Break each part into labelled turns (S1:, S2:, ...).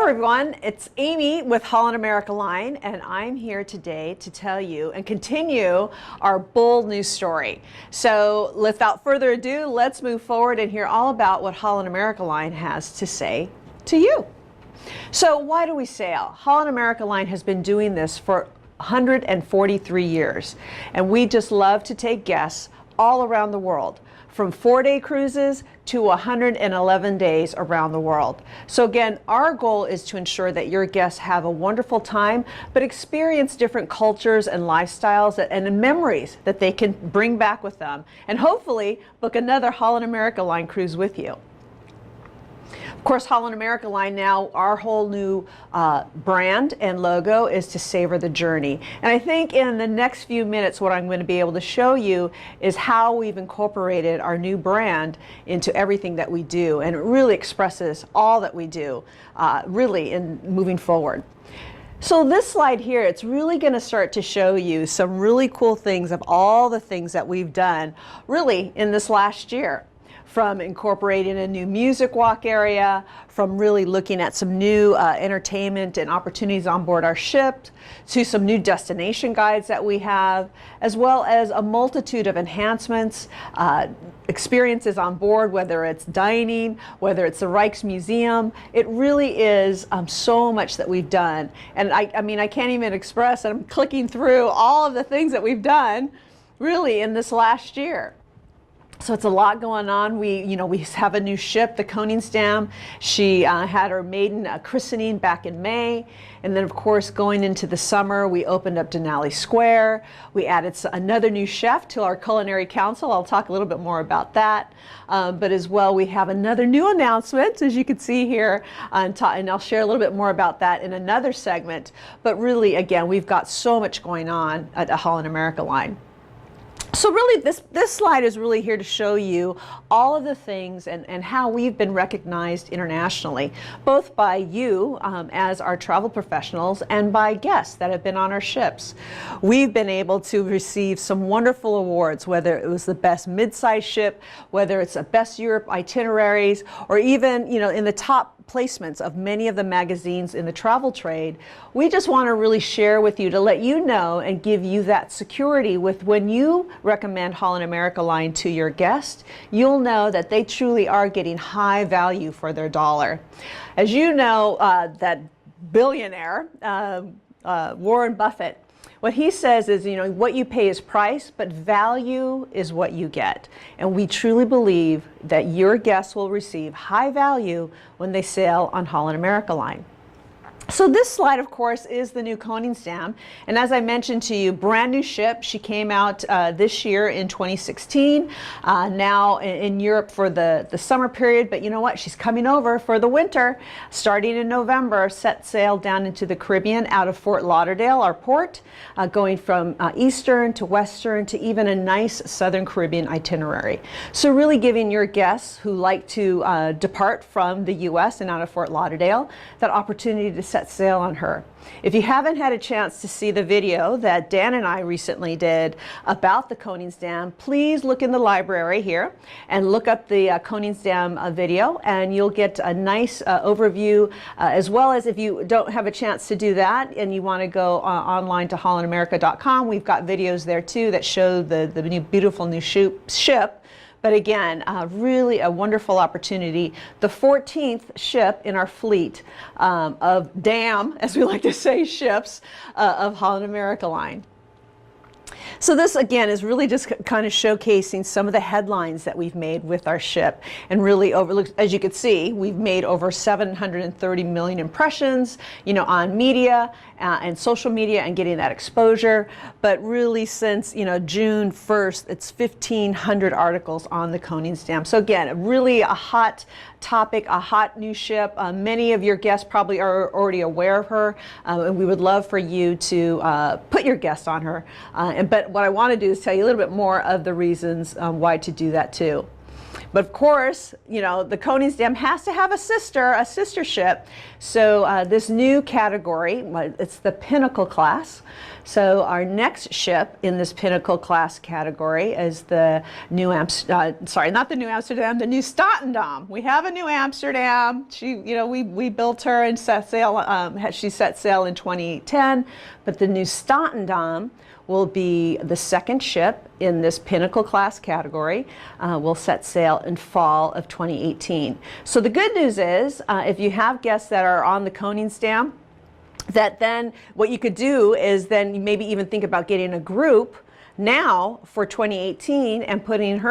S1: Hello everyone, it's Amy with Holland America Line, and I'm here today to tell you and continue our bold news story. So without further ado, let's move forward and hear all about what Holland America Line has to say to you. So why do we sail? Holland America Line has been doing this for 143 years, and we just love to take guests all around the world, from 4-day cruises to 111 days around the world. So again, our goal is to ensure that your guests have a wonderful time, but experience different cultures and lifestyles and memories that they can bring back with them, and hopefully book another Holland America Line cruise with you. Of course, Holland America Line now, our whole new brand and logo is to savor the journey. And I think in the next few minutes, what I'm going to be able to show you is how we've incorporated our new brand into everything that we do. And it really expresses all that we do, really, in moving forward. So this slide here, it's really going to start to show you some really cool things of all the things that we've done, really, in this last year. From incorporating a new music walk area, from really looking at some new entertainment and opportunities on board our ship, to some new destination guides that we have, as well as a multitude of enhancements, experiences on board, whether it's dining, whether it's the Rijksmuseum. It really is so much that we've done. And I mean, I can't even express, and I'm clicking through all of the things that we've done really in this last year. So it's a lot going on. We have a new ship, the Koningsdam. She had her maiden christening back in May. And then, of course, going into the summer, we opened up Denali Square. We added another new chef to our culinary council. I'll talk a little bit more about that. But as well, we have another new announcement, as you can see here. And I'll share a little bit more about that in another segment. But really, again, we've got so much going on at the Holland America Line. So really, this slide is really here to show you all of the things and how we've been recognized internationally, both by you as our travel professionals and by guests that have been on our ships. We've been able to receive some wonderful awards, whether it was the best mid-size ship, whether it's a best Europe itineraries, or even in the top placements of many of the magazines in the travel trade. We just want to really share with you to let you know and give you that security with when you recommend Holland America Line to your guest, you'll know that they truly are getting high value for their dollar. As you know, that billionaire, Warren Buffett, what he says is, what you pay is price, but value is what you get. And we truly believe that your guests will receive high value when they sail on Holland America Line. So this slide, of course, is the new Koningsdam. And as I mentioned to you, brand new ship. She came out this year in 2016, now in Europe for the summer period. But you know what? She's coming over for the winter, starting in November, set sail down into the Caribbean out of Fort Lauderdale, our port, going from Eastern to Western to even a nice Southern Caribbean itinerary. So really giving your guests who like to depart from the U.S. and out of Fort Lauderdale that opportunity to set sail on her. If you haven't had a chance to see the video that Dan and I recently did about the Koningsdam, please look in the library here and look up the Koningsdam video, and you'll get a nice overview, as well as if you don't have a chance to do that and you want to go online to HollandAmerica.com, we've got videos there too that show the new beautiful new ship. But again, really a wonderful opportunity. The 14th ship in our fleet of DAM, as we like to say, ships of Holland America Line. So this, again, is really just kind of showcasing some of the headlines that we've made with our ship. And really, as you can see, we've made over 730 million impressions, on media and social media and getting that exposure. But really, since, June 1st, it's 1,500 articles on the Koningsdam. So again, really a hot topic, a hot new ship. Many of your guests probably are already aware of her, and we would love for you to put your guests on her. But what I want to do is tell you a little bit more of the reasons why to do that too. But of course, the Koningsdam has to have a sister ship. So this new category, it's the Pinnacle class. So our next ship in this Pinnacle class category is the New not the New Amsterdam, the New Statendam. We have a New Amsterdam. We built her and set sail. She set sail in 2010, but the New Statendam will be the second ship in this Pinnacle class category. Will set sail in fall of 2018. So the good news is, if you have guests that are on the Koningsdam, that then what you could do is then maybe even think about getting a group now for 2018 and putting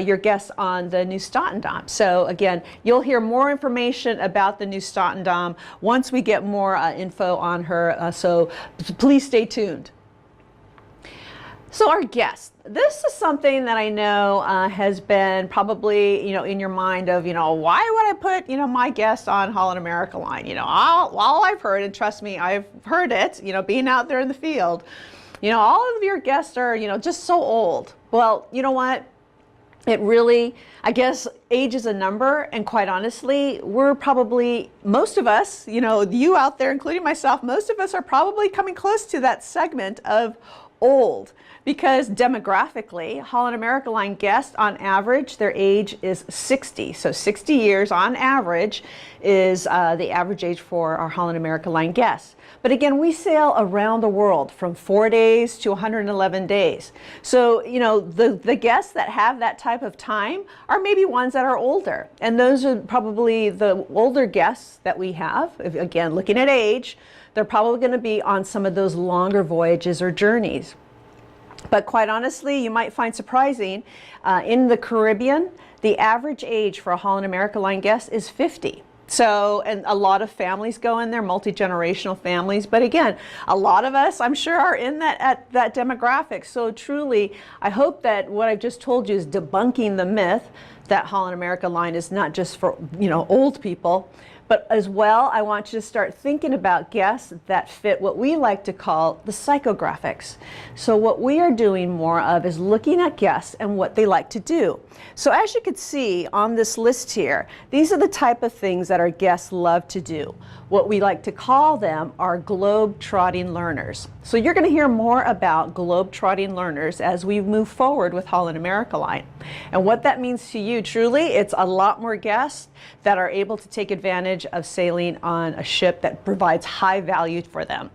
S1: your guests on the New Statendam. So again, you'll hear more information about the New Statendam once we get more info on her. So please stay tuned. So our guest, this is something that I know has been probably, in your mind of, why would I put, my guest on Holland America Line? All I've heard, and trust me, I've heard it, being out there in the field, all of your guests are, just so old. Well, you know what? It really, I guess, age is a number, and quite honestly, we're probably, most of us, you out there, including myself, most of us are probably coming close to that segment of old, because demographically, Holland America Line guests, on average, their age is 60. So 60 years on average is the average age for our Holland America Line guests. But again, we sail around the world from 4 days to 111 days. So, the guests that have that type of time are maybe ones that are older. And those are probably the older guests that we have. Again, looking at age, they're probably going to be on some of those longer voyages or journeys. But quite honestly, you might find surprising, in the Caribbean, the average age for a Holland America Line guest is 50. So, and a lot of families go in there, multi-generational families. But again, a lot of us, I'm sure, are in that demographic. So truly, I hope that what I've just told you is debunking the myth that Holland America Line is not just for, old people. But as well, I want you to start thinking about guests that fit what we like to call the psychographics. So what we are doing more of is looking at guests and what they like to do. So as you can see on this list here, these are the type of things that our guests love to do. What we like to call them are globe-trotting learners. So you're going to hear more about globe-trotting learners as we move forward with Holland America Line. And what that means to you, truly, it's a lot more guests that are able to take advantage of sailing on a ship that provides high value for them.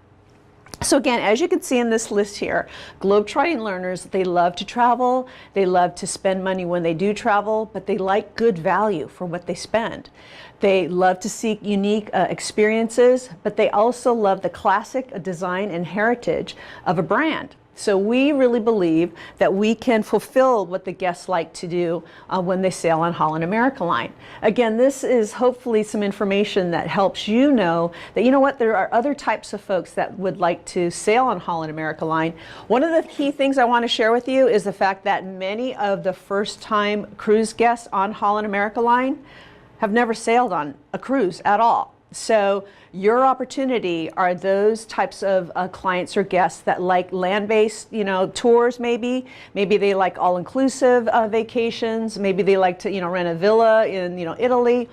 S1: So again, as you can see in this list here, globe-trotting learners, they love to travel, they love to spend money when they do travel, but they like good value for what they spend. They love to seek unique experiences, but they also love the classic design and heritage of a brand. So we really believe that we can fulfill what the guests like to do when they sail on Holland America Line. Again, this is hopefully some information that helps you know that, there are other types of folks that would like to sail on Holland America Line. One of the key things I want to share with you is the fact that many of the first-time cruise guests on Holland America Line have never sailed on a cruise at all. So your opportunity are those types of clients or guests that like land-based, tours maybe. Maybe they like all-inclusive vacations. Maybe they like to, rent a villa in, Italy.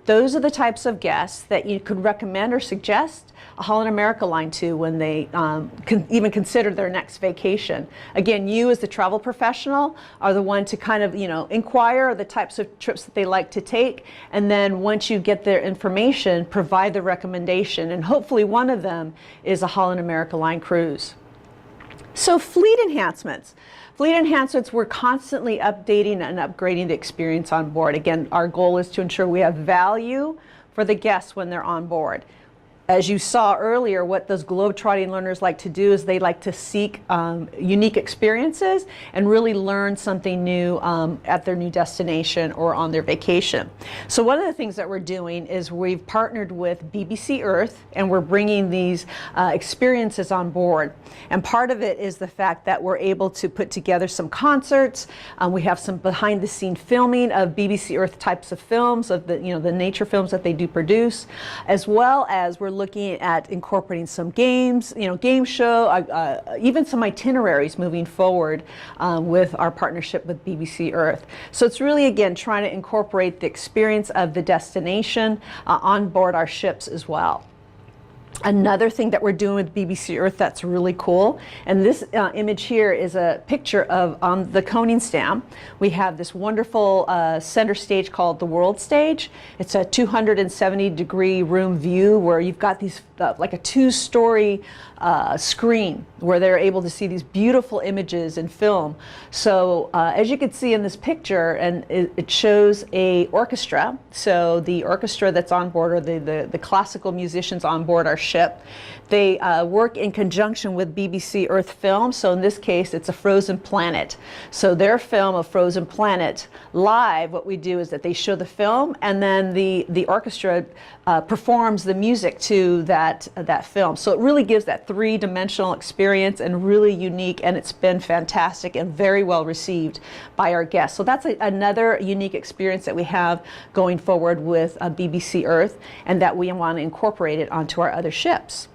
S1: Those are the types of guests that you could recommend or suggest a Holland America Line to when they even consider their next vacation. Again, you as the travel professional are the one to kind of, inquire the types of trips that they like to take. And then once you get their information, provide the recommendation. And hopefully one of them is a Holland America Line cruise. So fleet enhancements. Fleet enhancements, we're constantly updating and upgrading the experience on board. Again, our goal is to ensure we have value for the guests when they're on board. As you saw earlier, what those globe-trotting learners like to do is they like to seek unique experiences and really learn something new at their new destination or on their vacation. So one of the things that we're doing is we've partnered with BBC Earth, and we're bringing these experiences on board. And part of it is the fact that we're able to put together some concerts. We have some behind-the-scene filming of BBC Earth types of films, of the nature films that they do produce, as well as we're looking at incorporating some games, game show, even some itineraries moving forward with our partnership with BBC Earth. So it's really, again, trying to incorporate the experience of the destination on board our ships as well. Another thing that we're doing with BBC Earth that's really cool, and this image here is a picture of on the coning stamp. We have this wonderful center stage called the World Stage. It's a 270-degree room view where you've got these like a two-story screen where they're able to see these beautiful images in film. So as you can see in this picture, and it shows a orchestra. So the orchestra that's on board, or the classical musicians on board our ship, they work in conjunction with BBC Earth Film. So in this case, it's a Frozen Planet. So their film of Frozen Planet live, what we do is that they show the film, and then the orchestra performs the music to that film. So it really gives that three-dimensional experience, and really unique, and it's been fantastic and very well received by our guests. So that's another unique experience that we have going forward with BBC Earth, and that we want to incorporate it onto our other ships.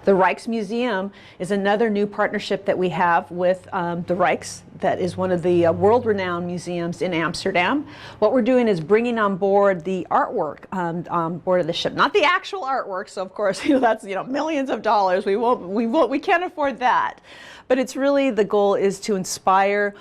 S1: The Rijksmuseum is another new partnership that we have with the Rijks. That is one of the world-renowned museums in Amsterdam. What we're doing is bringing on board the artwork on board of the ship, not the actual artwork. So of course, that's millions of dollars. We can't afford that. But it's really, the goal is to inspire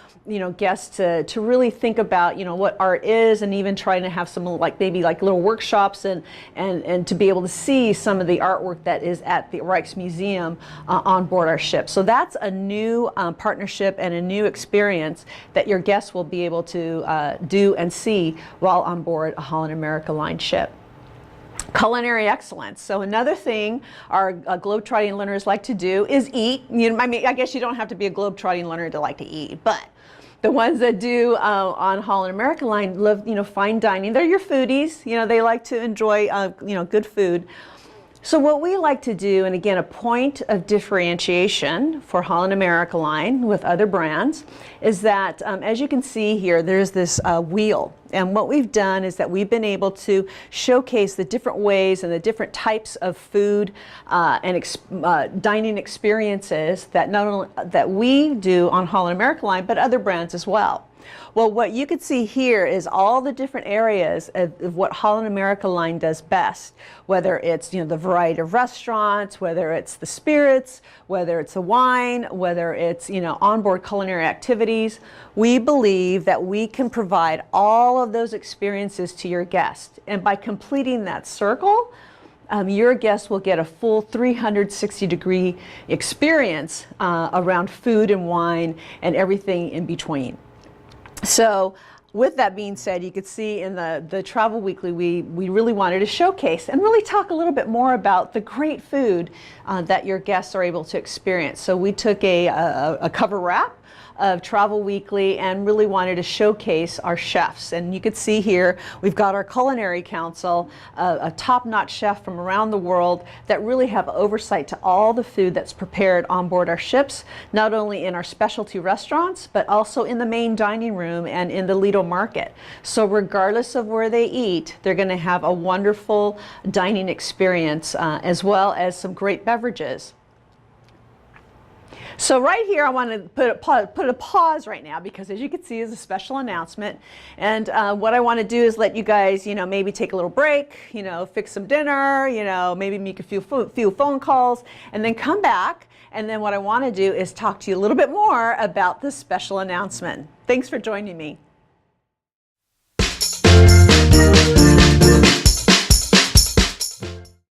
S1: guests to really think about what art is, and even trying to have some maybe little workshops and to be able to see some of the artwork that is at the Rijksmuseum on board our ship. So that's a new partnership and a new experience that your guests will be able to do and see while on board a Holland America Line ship. Culinary excellence. So another thing our globetrotting learners like to do is eat. I guess you don't have to be a globetrotting learner to like to eat, but the ones that do on Holland America Line love, fine dining. They're your foodies. They like to enjoy, good food. So what we like to do, and again, a point of differentiation for Holland America Line with other brands, is that as you can see here, there's this wheel. And what we've done is that we've been able to showcase the different ways and the different types of food and dining experiences that not only that we do on Holland America Line, but other brands as well. Well, what you can see here is all the different areas of what Holland America Line does best, whether it's the variety of restaurants, whether it's the spirits, whether it's the wine, whether it's onboard culinary activities. We believe that we can provide all of those experiences to your guests, and by completing that circle, your guests will get a full 360-degree experience around food and wine and everything in between. So with that being said, you could see in the Travel Weekly, we really wanted to showcase and really talk a little bit more about the great food that your guests are able to experience. So we took a cover wrap of Travel Weekly and really wanted to showcase our chefs. And you could see here, we've got our Culinary Council, a top-notch chef from around the world that really have oversight to all the food that's prepared on board our ships, not only in our specialty restaurants, but also in the main dining room and in the Lido Market. So regardless of where they eat, they're going to have a wonderful dining experience as well as some great beverages. So right here, I want to put a pause right now, because as you can see is a special announcement. And what I want to do is let you guys, maybe take a little break, fix some dinner, maybe make a few phone calls, and then come back. And then what I want to do is talk to you a little bit more about this special announcement. Thanks for joining me.